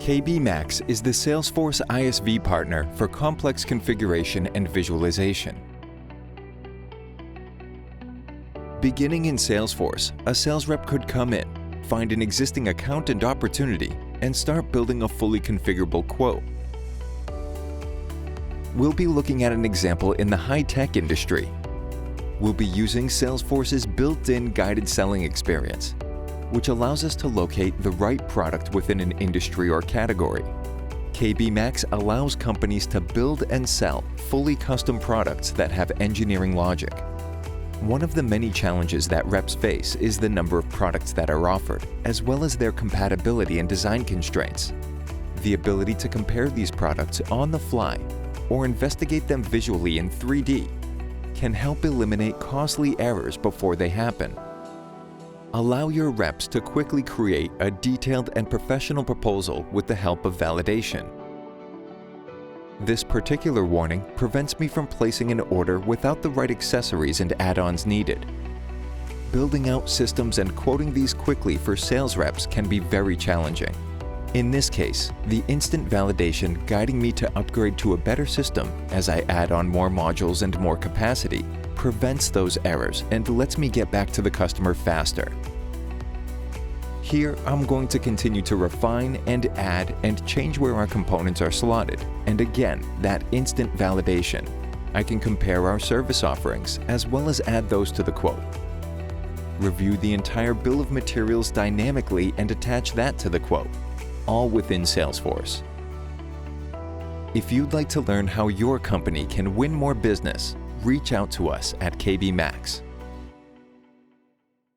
KB Max is the Salesforce ISV partner for complex configuration and visualization. Beginning in Salesforce, a sales rep could come in, find an existing account and opportunity, and start building a fully configurable quote. We'll be looking at an example in the high-tech industry. We'll be using Salesforce's built-in guided selling experience, which allows us to locate the right product within an industry or category. KB Max allows companies to build and sell fully custom products that have engineering logic. One of the many challenges that reps face is the number of products that are offered, as well as their compatibility and design constraints. The ability to compare these products on the fly or investigate them visually in 3D can help eliminate costly errors before they happen. Allow your reps to quickly create a detailed and professional proposal with the help of validation. This particular warning prevents me from placing an order without the right accessories and add-ons needed. Building out systems and quoting these quickly for sales reps can be very challenging. In this case, the instant validation guiding me to upgrade to a better system as I add on more modules and more capacity prevents those errors and lets me get back to the customer faster. Here, I'm going to continue to refine and add and change where our components are slotted, and again, that instant validation. I can compare our service offerings as well as add those to the quote. Review the entire bill of materials dynamically and attach that to the quote, all within Salesforce. If you'd like to learn how your company can win more business, reach out to us at KB Max.